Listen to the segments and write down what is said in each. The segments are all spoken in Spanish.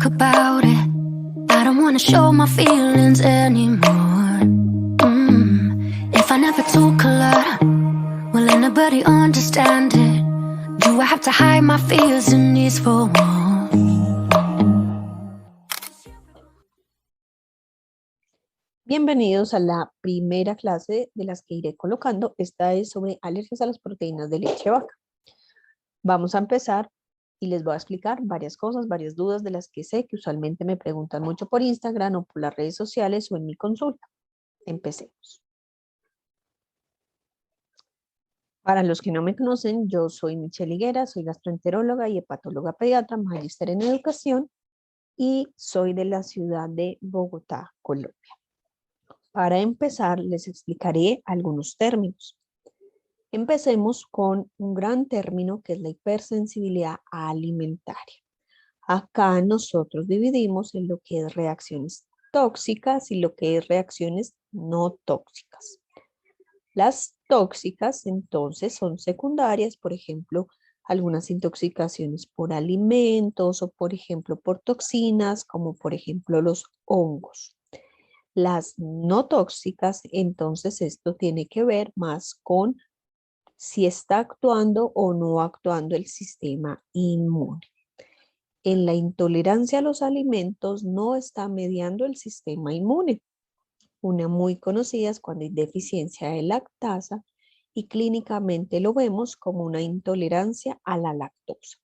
talk about it. I don't wanna show my feelings anymore. If I never talk a lot, will anybody understand it? Do I have to hide my fears and needs for more? Bienvenidos a la primera clase de las que iré colocando. Esta es sobre alergias a las proteínas de leche de vaca. Vamos a empezar y les voy a explicar varias cosas, varias dudas de las que sé que usualmente me preguntan mucho por Instagram o por las redes sociales o en mi consulta. Empecemos. Para los que no me conocen, yo soy Michelle Higuera, soy gastroenteróloga y hepatóloga pediatra, magíster en educación y soy de la ciudad de Bogotá, Colombia. Para empezar, les explicaré algunos términos. Empecemos con un gran término que es la hipersensibilidad alimentaria. Acá nosotros dividimos en lo que es reacciones tóxicas y lo que es reacciones no tóxicas. Las tóxicas entonces son secundarias, por ejemplo, algunas intoxicaciones por alimentos o por ejemplo por toxinas, como por ejemplo los hongos. Las no tóxicas, entonces esto tiene que ver más con si está actuando o no actuando el sistema inmune. En la intolerancia a los alimentos no está mediando el sistema inmune. Una muy conocida es cuando hay deficiencia de lactasa y clínicamente lo vemos como una intolerancia a la lactosa.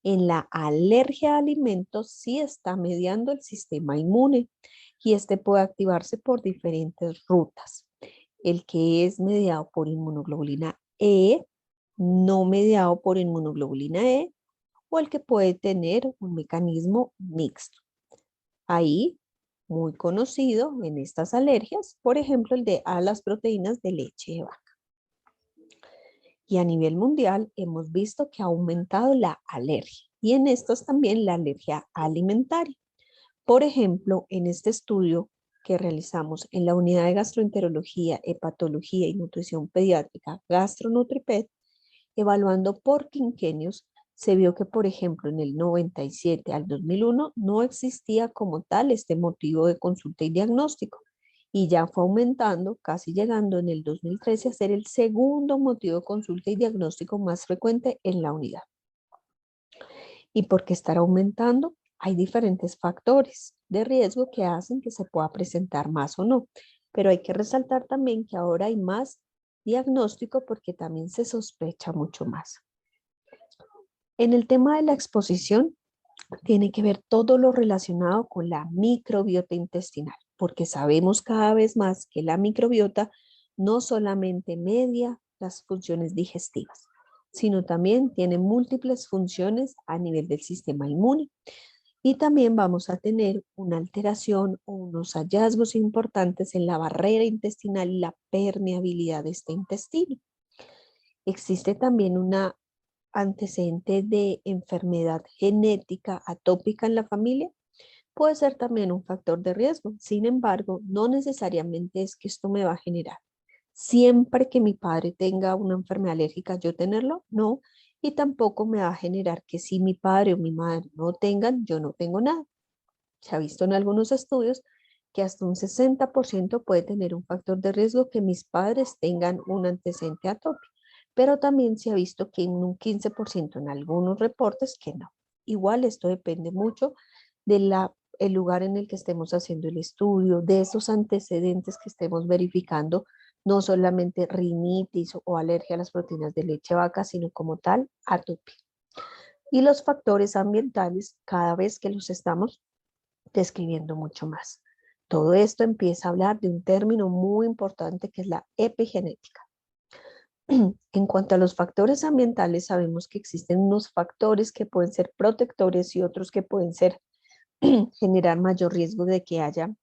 En la alergia a alimentos sí está mediando el sistema inmune y este puede activarse por diferentes rutas. El que es mediado por inmunoglobulina E, no mediado por inmunoglobulina E, o el que puede tener un mecanismo mixto. Ahí, muy conocido en estas alergias, por ejemplo, el de a las proteínas de leche de vaca. Y a nivel mundial hemos visto que ha aumentado la alergia y en estos también la alergia alimentaria. Por ejemplo, en este estudio que realizamos en la unidad de gastroenterología, hepatología y nutrición pediátrica GastroNutriPed, evaluando por quinquenios, se vio que, por ejemplo, en el 97 al 2001 no existía como tal este motivo de consulta y diagnóstico y ya fue aumentando, casi llegando en el 2013 a ser el segundo motivo de consulta y diagnóstico más frecuente en la unidad. ¿Y por qué estar aumentando? Hay diferentes factores de riesgo que hacen que se pueda presentar más o no, pero hay que resaltar también que ahora hay más diagnóstico porque también se sospecha mucho más. En el tema de la exposición, tiene que ver todo lo relacionado con la microbiota intestinal, porque sabemos cada vez más que la microbiota no solamente media las funciones digestivas, sino también tiene múltiples funciones a nivel del sistema inmune. Y también vamos a tener una alteración o unos hallazgos importantes en la barrera intestinal y la permeabilidad de este intestino. Existe también una antecedente de enfermedad genética atópica en la familia, puede ser también un factor de riesgo. Sin embargo, no necesariamente es que esto me va a generar. Siempre que mi padre tenga una enfermedad alérgica, yo tenerlo, no. Y tampoco me va a generar que si mi padre o mi madre no tengan, yo no tengo nada. Se ha visto en algunos estudios que hasta un 60% puede tener un factor de riesgo que mis padres tengan un antecedente atópico, pero también se ha visto que en un 15% en algunos reportes que no. Igual esto depende mucho del lugar en el que estemos haciendo el estudio, de esos antecedentes que estemos verificando, no solamente rinitis o alergia a las proteínas de leche de vaca, sino como tal atopia. Y los factores ambientales, cada vez que los estamos describiendo mucho más. Todo esto empieza a hablar de un término muy importante que es la epigenética. En cuanto a los factores ambientales, sabemos que existen unos factores que pueden ser protectores y otros que pueden ser generar mayor riesgo de que haya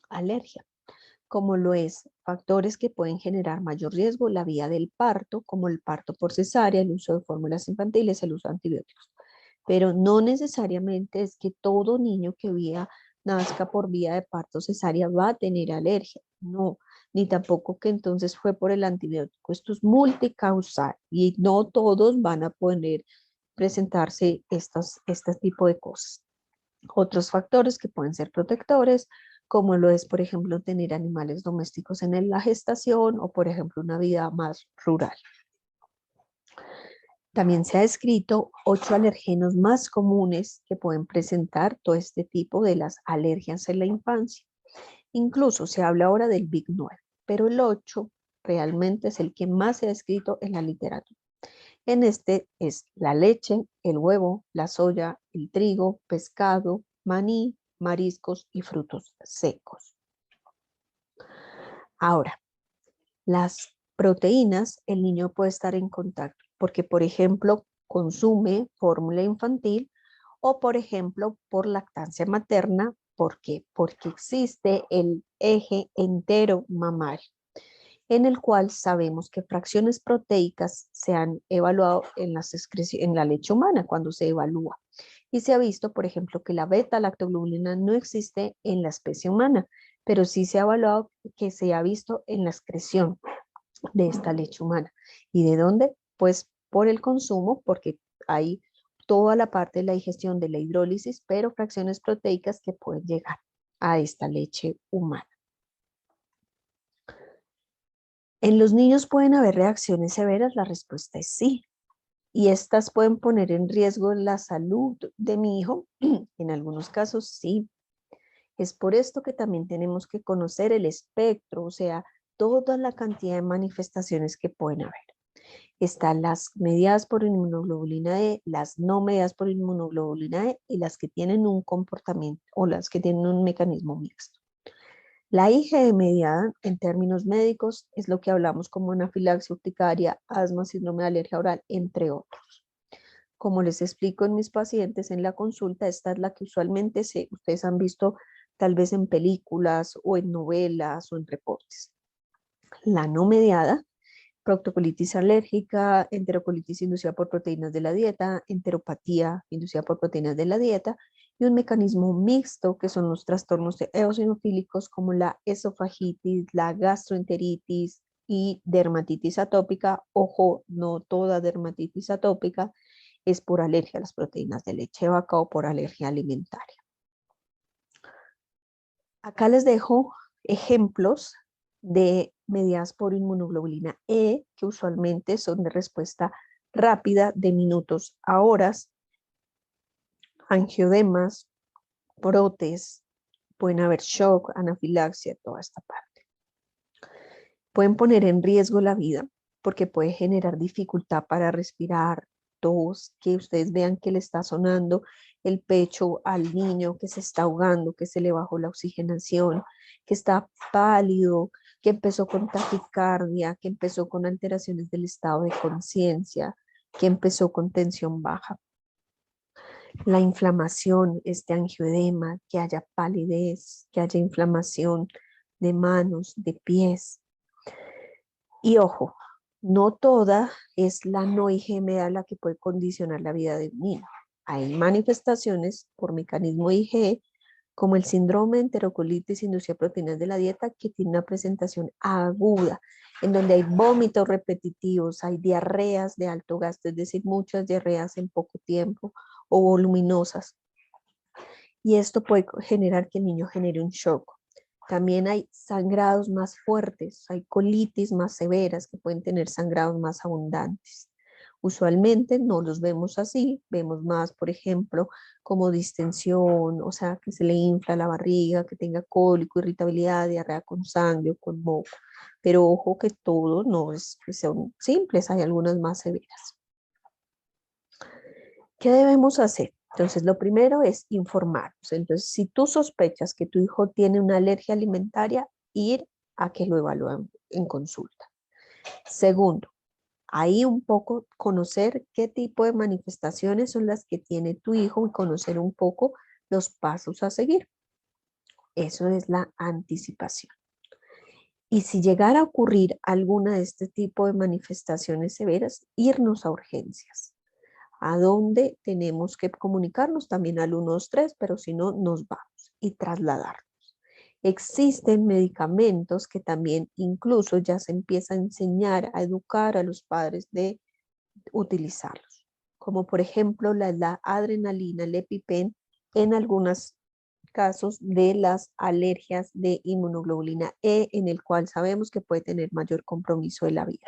alergia, como lo es factores que pueden generar mayor riesgo, la vía del parto, como el parto por cesárea, el uso de fórmulas infantiles, el uso de antibióticos. Pero no necesariamente es que todo niño que nazca por vía de parto cesárea va a tener alergia, no, ni tampoco que entonces fue por el antibiótico. Esto es multicausal y no todos van a poder presentarse este tipo de cosas. Otros factores que pueden ser protectores, como lo es, por ejemplo, tener animales domésticos en la gestación o, por ejemplo, una vida más rural. También se ha descrito 8 alergenos más comunes que pueden presentar todo este tipo de las alergias en la infancia. Incluso se habla ahora del Big 9, pero el 8 realmente es el que más se ha escrito en la literatura. En este es la leche, el huevo, la soya, el trigo, pescado, maní, mariscos y frutos secos. Ahora, las proteínas, el niño puede estar en contacto porque, por ejemplo, consume fórmula infantil o, por ejemplo, por lactancia materna. ¿Por qué? Porque existe el eje entero mamario, en el cual sabemos que fracciones proteicas se han evaluado en la leche humana cuando se evalúa. Y se ha visto, por ejemplo, que la beta-lactoglobulina no existe en la especie humana, pero sí se ha evaluado que se ha visto en la excreción de esta leche humana. ¿Y de dónde? Pues por el consumo, porque hay toda la parte de la digestión de la hidrólisis, pero fracciones proteicas que pueden llegar a esta leche humana. ¿En los niños pueden haber reacciones severas? La respuesta es sí. Y estas pueden poner en riesgo la salud de mi hijo. En algunos casos sí. Es por esto que también tenemos que conocer el espectro, o sea, toda la cantidad de manifestaciones que pueden haber. Están las mediadas por inmunoglobulina E, las no mediadas por inmunoglobulina E y las que tienen un comportamiento o las que tienen un mecanismo mixto. La IgE mediada, en términos médicos, es lo que hablamos como anafilaxia urticaria, asma, síndrome de alergia oral, entre otros. Como les explico en mis pacientes en la consulta, esta es la que usualmente ustedes han visto tal vez en películas o en novelas o en reportes. La no mediada, proctocolitis alérgica, enterocolitis inducida por proteínas de la dieta, enteropatía inducida por proteínas de la dieta, y un mecanismo mixto que son los trastornos eosinofílicos como la esofagitis, la gastroenteritis y dermatitis atópica. Ojo, no toda dermatitis atópica es por alergia a las proteínas de leche de vaca o por alergia alimentaria. Acá les dejo ejemplos de mediadas por inmunoglobulina E, que usualmente son de respuesta rápida de minutos a horas, angiodemas, brotes, pueden haber shock, anafilaxia, toda esta parte. Pueden poner en riesgo la vida porque puede generar dificultad para respirar, tos, que ustedes vean que le está sonando el pecho al niño, que se está ahogando, que se le bajó la oxigenación, que está pálido, que empezó con taquicardia, que empezó con alteraciones del estado de conciencia, que empezó con tensión baja. La inflamación, este angioedema, que haya palidez, que haya inflamación de manos, de pies. Y ojo, no toda es la no IgMA la que puede condicionar la vida de un niño. Hay manifestaciones por mecanismo IgE, como el síndrome de enterocolitis inducida por proteínas de la dieta, que tiene una presentación aguda, en donde hay vómitos repetitivos, hay diarreas de alto gasto, es decir, muchas diarreas en poco tiempo o voluminosas. Y esto puede generar que el niño genere un shock. También hay sangrados más fuertes, hay colitis más severas que pueden tener sangrados más abundantes. Usualmente no los vemos así, vemos más, por ejemplo, como distensión, o sea, que se le infla la barriga, que tenga cólico, irritabilidad, diarrea con sangre o con moco. Pero ojo que todo no es que son simples, hay algunas más severas. ¿Qué debemos hacer? Entonces, lo primero es informarnos. Entonces, si tú sospechas que tu hijo tiene una alergia alimentaria, ir a que lo evalúen en consulta. Segundo, ahí un poco conocer qué tipo de manifestaciones son las que tiene tu hijo y conocer un poco los pasos a seguir. Eso es la anticipación. Y si llegara a ocurrir alguna de este tipo de manifestaciones severas, irnos a urgencias. ¿A dónde tenemos que comunicarnos? También al 123, pero si no, nos vamos y trasladarnos. Existen medicamentos que también incluso ya se empieza a enseñar, a educar a los padres de utilizarlos, como por ejemplo la adrenalina, el EpiPen, en algunos casos de las alergias de inmunoglobulina E, en el cual sabemos que puede tener mayor compromiso de la vida.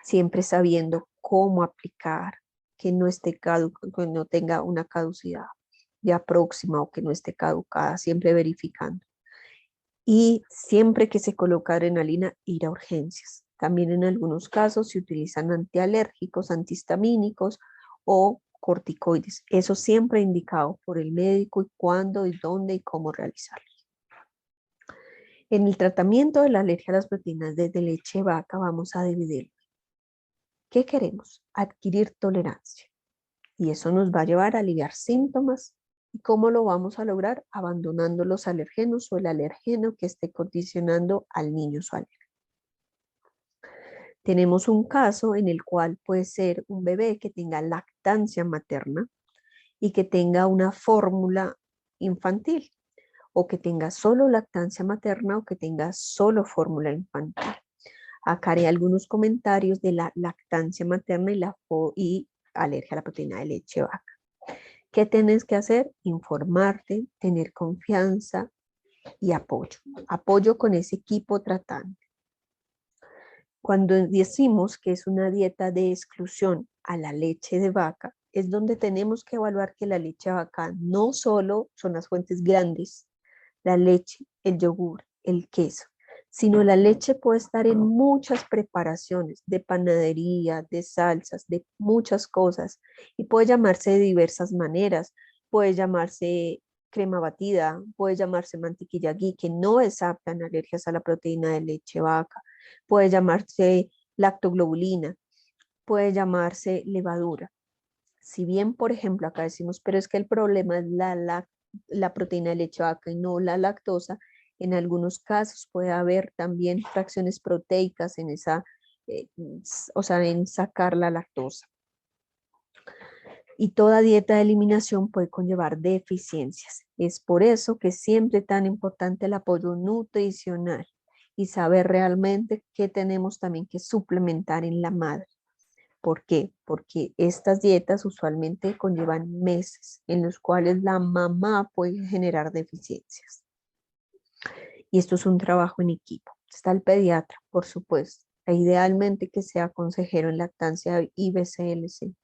Siempre sabiendo cómo aplicar, que no esté que no tenga una caducidad ya próxima o que no esté caducada, siempre verificando. Y siempre que se coloca adrenalina, ir a urgencias. También en algunos casos se utilizan antialérgicos, antihistamínicos o corticoides. Eso siempre indicado por el médico y cuándo y dónde y cómo realizarlo. En el tratamiento de la alergia a las proteínas de leche de vaca vamos a dividir. ¿Qué queremos? Adquirir tolerancia. Y eso nos va a llevar a aliviar síntomas. ¿Y cómo lo vamos a lograr? Abandonando los alergenos o el alergeno que esté condicionando al niño su alergia. Tenemos un caso en el cual puede ser un bebé que tenga lactancia materna y que tenga una fórmula infantil, o que tenga solo lactancia materna o que tenga solo fórmula infantil. Acá haré algunos comentarios de la lactancia materna y alergia a la proteína de leche de vaca. ¿Qué tienes que hacer? Informarte, tener confianza y apoyo. Apoyo con ese equipo tratante. Cuando decimos que es una dieta de exclusión a la leche de vaca, es donde tenemos que evaluar que la leche de vaca no solo son las fuentes grandes, la leche, el yogur, el queso, sino la leche puede estar en muchas preparaciones de panadería, de salsas, de muchas cosas, y puede llamarse de diversas maneras. Puede llamarse crema batida, puede llamarse mantequilla ghee, que no es apta en alergias a la proteína de leche vaca, puede llamarse lactoglobulina, puede llamarse levadura. Si bien, por ejemplo, acá decimos, pero es que el problema es la proteína de leche vaca y no la lactosa, en algunos casos puede haber también fracciones proteicas en esa, o sea, en sacar la lactosa. Y toda dieta de eliminación puede conllevar deficiencias. Es por eso que es siempre tan importante el apoyo nutricional y saber realmente qué tenemos también que suplementar en la madre. ¿Por qué? Porque estas dietas usualmente conllevan meses en los cuales la mamá puede generar deficiencias. Y esto es un trabajo en equipo. Está el pediatra, por supuesto, e idealmente que sea consejero en lactancia y BCLC.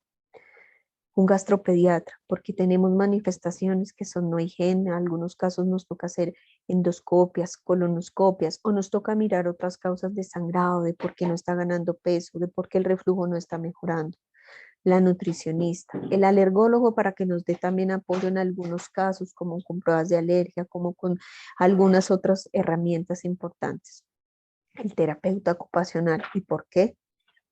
Un gastropediatra, porque tenemos manifestaciones que son no higiene, en algunos casos nos toca hacer endoscopias, colonoscopias, o nos toca mirar otras causas de sangrado, de por qué no está ganando peso, de por qué el reflujo no está mejorando. La nutricionista, el alergólogo para que nos dé también apoyo en algunos casos, como con pruebas de alergia, como con algunas otras herramientas importantes. El terapeuta ocupacional, ¿y por qué?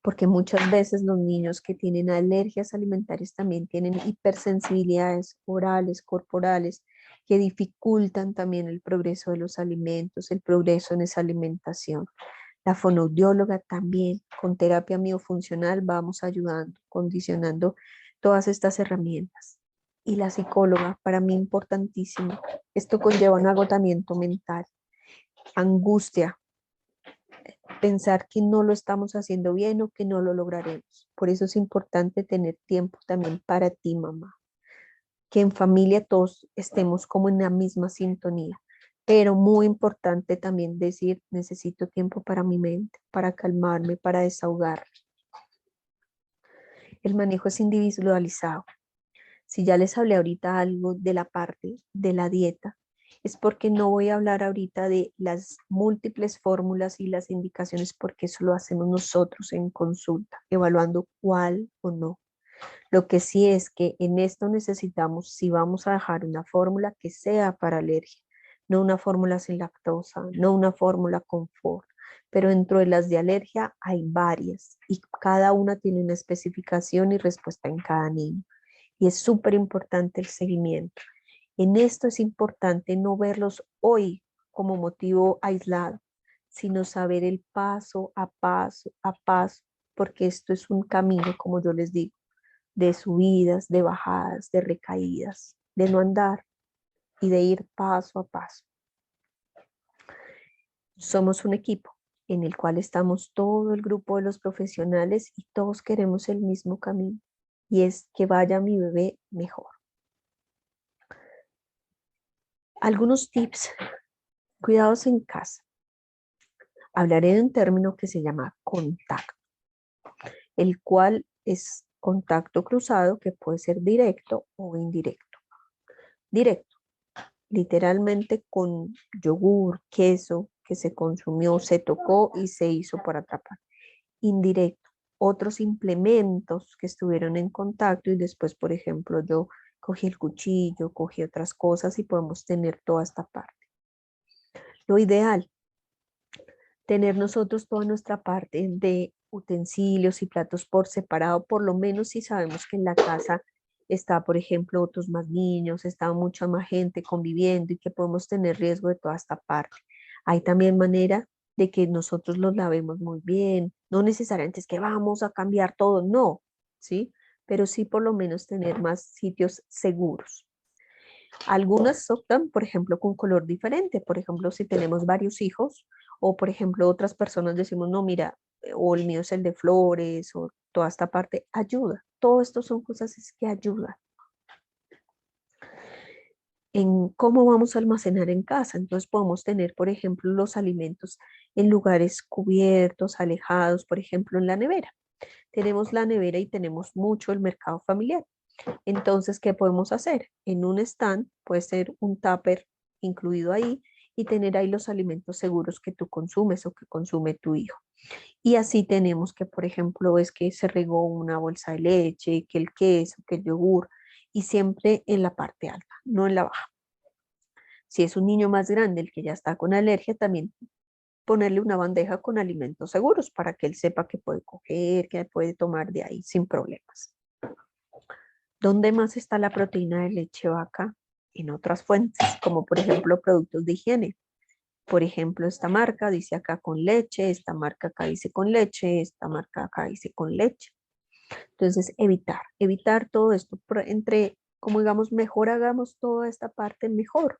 Porque muchas veces los niños que tienen alergias alimentarias también tienen hipersensibilidades orales, corporales, que dificultan también el progreso de los alimentos, el progreso en esa alimentación. La fonoaudióloga también, con terapia miofuncional, vamos ayudando, condicionando todas estas herramientas. Y la psicóloga, para mí importantísimo, esto conlleva un agotamiento mental, angustia, pensar que no lo estamos haciendo bien o que no lo lograremos. Por eso es importante tener tiempo también para ti, mamá. Que en familia todos estemos como en la misma sintonía. Pero muy importante también decir, necesito tiempo para mi mente, para calmarme, para desahogar. El manejo es individualizado. Si ya les hablé ahorita algo de la parte de la dieta, es porque no voy a hablar ahorita de las múltiples fórmulas y las indicaciones, porque eso lo hacemos nosotros en consulta, evaluando cuál o no. Lo que sí es que en esto necesitamos, si vamos a dejar una fórmula que sea para alergia, no una fórmula sin lactosa, no una fórmula confort, pero dentro de las de alergia hay varias y cada una tiene una especificación y respuesta en cada niño. Y es súper importante el seguimiento. En esto es importante no verlos hoy como motivo aislado, sino saber el paso a paso, porque esto es un camino, como yo les digo, de subidas, de bajadas, de recaídas, de no andar y de ir paso a paso. Somos un equipo en el cual estamos todo el grupo de los profesionales y todos queremos el mismo camino, y es que vaya mi bebé mejor. Algunos tips, cuidados en casa. Hablaré de un término que se llama contacto, el cual es contacto cruzado que puede ser directo o indirecto. Directo, literalmente con yogur, queso que se consumió, se tocó y se hizo por atrapar. Indirecto, otros implementos que estuvieron en contacto y después, por ejemplo, yo cogí el cuchillo, cogí otras cosas y podemos tener toda esta parte. Lo ideal, tener nosotros toda nuestra parte de utensilios y platos por separado, por lo menos si sabemos que en la casa está, por ejemplo, otros más niños, está mucha más gente conviviendo y que podemos tener riesgo de toda esta parte. Hay también manera de que nosotros los lavemos muy bien, no necesariamente es que vamos a cambiar todo, no, ¿sí? Pero sí por lo menos tener más sitios seguros. Algunas optan, por ejemplo, con color diferente. Por ejemplo, si tenemos varios hijos o, por ejemplo, otras personas decimos, no, mira, o el mío es el de flores o toda esta parte, ayuda. Todo esto son cosas que ayudan en cómo vamos a almacenar en casa. Entonces podemos tener, por ejemplo, los alimentos en lugares cubiertos, alejados, por ejemplo, en la nevera. Tenemos la nevera y tenemos mucho el mercado familiar. Entonces, ¿qué podemos hacer? En un stand puede ser un tupper incluido ahí y tener ahí los alimentos seguros que tú consumes o que consume tu hijo. Y así tenemos que, por ejemplo, es que se regó una bolsa de leche, que el queso, que el yogur, y siempre en la parte alta, no en la baja. Si es un niño más grande, el que ya está con alergia, también ponerle una bandeja con alimentos seguros para que él sepa que puede coger, que puede tomar de ahí sin problemas. ¿Dónde más está la proteína de leche vaca? En otras fuentes, como por ejemplo productos de higiene. Por ejemplo, esta marca dice acá con leche, esta marca acá dice con leche, esta marca acá dice con leche. Entonces, evitar todo esto. Entre, como digamos, mejor hagamos toda esta parte, mejor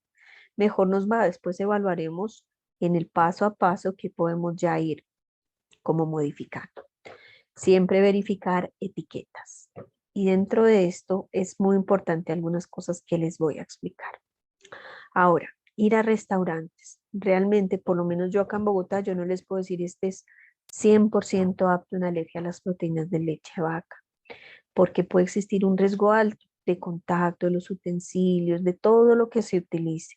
nos va. Después evaluaremos en el paso a paso que podemos ya ir como modificando. Siempre verificar etiquetas. Y dentro de esto es muy importante algunas cosas que les voy a explicar. Ahora, ir a restaurantes. Realmente, por lo menos yo acá en Bogotá, yo no les puedo decir este es 100% apto en alergia a las proteínas de leche de vaca, porque puede existir un riesgo alto de contacto de los utensilios, de todo lo que se utilice.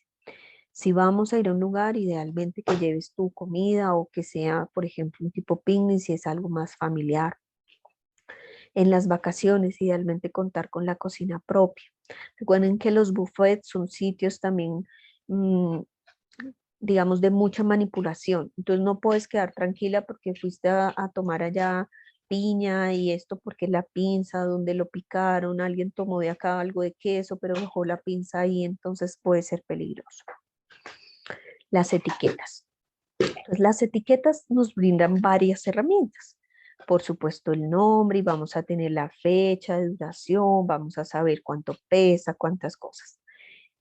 Si vamos a ir a un lugar, idealmente que lleves tu comida o que sea, por ejemplo, un tipo picnic, si es algo más familiar. En las vacaciones, idealmente contar con la cocina propia. Recuerden que los buffets son sitios también, digamos, de mucha manipulación. Entonces no puedes quedar tranquila porque fuiste a tomar allá piña y esto porque la pinza, donde lo picaron, alguien tomó de acá algo de queso, pero dejó la pinza ahí, entonces puede ser peligroso. Las etiquetas. Entonces las etiquetas nos brindan varias herramientas. Por supuesto el nombre y vamos a tener la fecha de duración, vamos a saber cuánto pesa, cuántas cosas.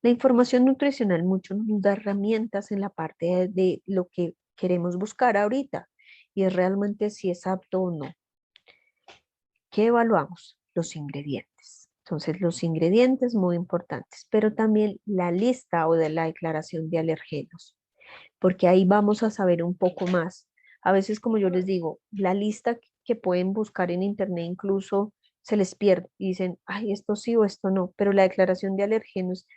La información nutricional mucho nos da herramientas en la parte de lo que queremos buscar ahorita y es realmente si es apto o no. ¿Qué evaluamos? Los ingredientes. Entonces los ingredientes muy importantes, pero también la lista o de la declaración de alergenos, porque ahí vamos a saber un poco más. A veces, como yo les digo, la lista que pueden buscar en internet incluso se les pierde y dicen, ay, esto sí o esto no, pero la declaración de alergenos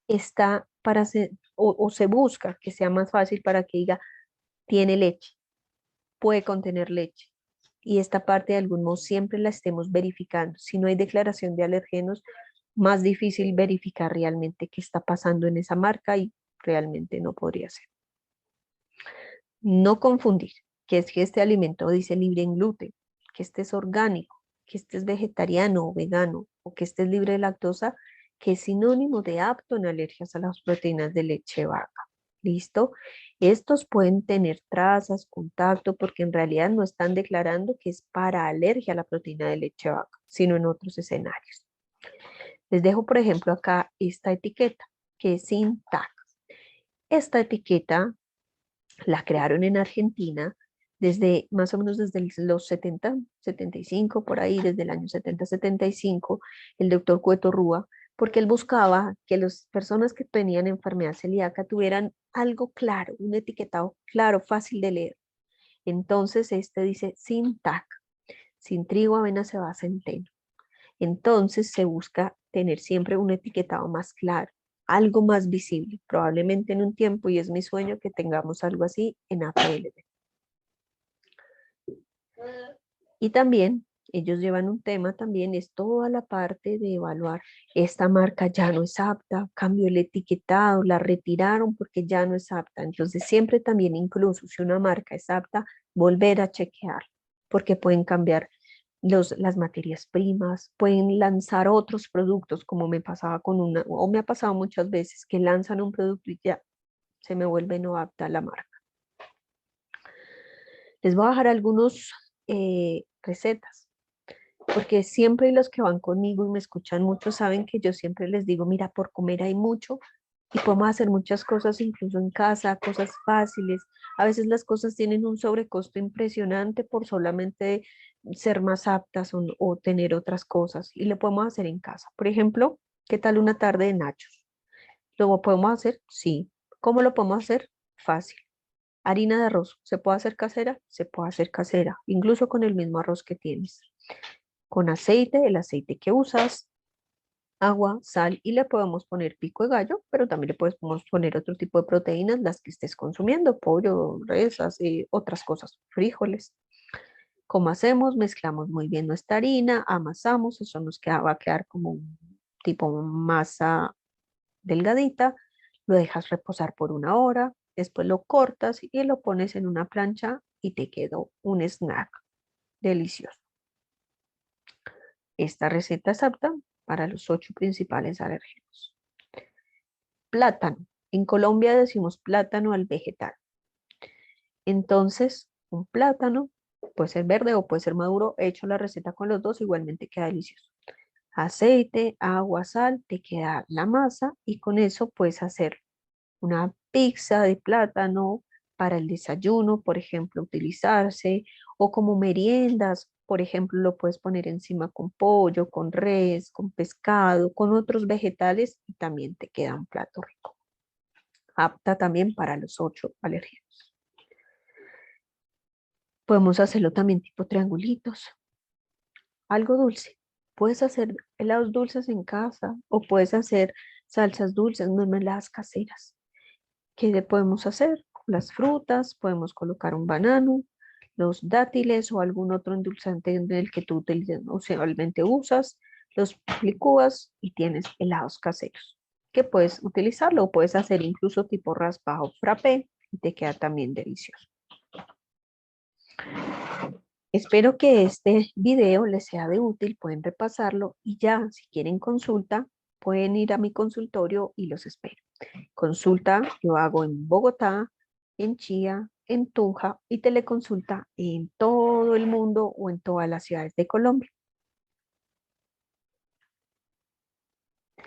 está para hacer, o se busca que sea más fácil para que diga, tiene leche, puede contener leche. Y esta parte de algún modo siempre la estemos verificando. Si no hay declaración de alergenos, más difícil verificar realmente qué está pasando en esa marca y realmente no podría ser. No confundir que es que este alimento dice libre en gluten, que este es orgánico, que este es vegetariano o vegano o que este es libre de lactosa, que es sinónimo de apto en alergias a las proteínas de leche vaca. ¿Listo? Estos pueden tener trazas, contacto, porque en realidad no están declarando que es para alergia a la proteína de leche vaca, sino en otros escenarios. Les dejo, por ejemplo, acá esta etiqueta, que es sin tag. Esta etiqueta la crearon en Argentina desde más o menos desde los 70, 75, por ahí, desde el año 70, 75, el doctor Cueto Rúa, porque él buscaba que las personas que tenían enfermedad celíaca tuvieran algo claro, un etiquetado claro, fácil de leer. Entonces este dice sin TAC, sin trigo, avena, cebada, centeno. Entonces se busca tener siempre un etiquetado más claro, algo más visible, probablemente en un tiempo, y es mi sueño que tengamos algo así en APLD. Y también ellos llevan un tema también, es toda la parte de evaluar, esta marca ya no es apta, cambió el etiquetado, la retiraron porque ya no es apta. Entonces siempre también, incluso si una marca es apta, volver a chequear, porque pueden cambiar las materias primas, pueden lanzar otros productos, como me pasaba con una, o me ha pasado muchas veces, que lanzan un producto y ya se me vuelve no apta la marca. Les voy a dejar algunos recetas, porque siempre los que van conmigo y me escuchan mucho saben que yo siempre les digo, mira, por comer hay mucho y podemos hacer muchas cosas incluso en casa, cosas fáciles. A veces las cosas tienen un sobrecosto impresionante por solamente ser más aptas o tener otras cosas y lo podemos hacer en casa. Por ejemplo, ¿qué tal una tarde de nachos? ¿Lo podemos hacer? Sí. ¿Cómo lo podemos hacer? Fácil. Harina de arroz, ¿se puede hacer casera? Se puede hacer casera, incluso con el mismo arroz que tienes. Con aceite, el aceite que usas, agua, sal y le podemos poner pico de gallo, pero también le podemos poner otro tipo de proteínas, las que estés consumiendo, pollo, res, otras cosas, frijoles. Como hacemos, mezclamos muy bien nuestra harina, amasamos, eso va a quedar como un tipo masa delgadita, lo dejas reposar por 1 hora, después lo cortas y lo pones en una plancha y te quedó un snack delicioso. Esta receta es apta para los 8 principales alérgenos. Plátano. En Colombia decimos plátano al vegetal. Entonces, un plátano puede ser verde o puede ser maduro. He hecho la receta con los dos, igualmente queda delicioso. Aceite, agua, sal, te queda la masa y con eso puedes hacer una pizza de plátano para el desayuno, por ejemplo, utilizarse, o como meriendas, por ejemplo, lo puedes poner encima con pollo, con res, con pescado, con otros vegetales y también te queda un plato rico. Apta también para los 8 alérgenos. Podemos hacerlo también tipo triangulitos, algo dulce. Puedes hacer helados dulces en casa o puedes hacer salsas dulces, mermeladas caseras. ¿Qué le podemos hacer? Las frutas, podemos colocar un banano, los dátiles o algún otro endulzante del que tú usualmente usas, los licúas y tienes helados caseros, que puedes utilizarlo o puedes hacer incluso tipo raspa o frappé y te queda también delicioso. Espero que este video les sea de útil, pueden repasarlo y ya si quieren consulta, pueden ir a mi consultorio y los espero. Consulta yo hago en Bogotá, en Chía, en Tunja y teleconsulta en todo el mundo o en todas las ciudades de Colombia.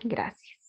Gracias.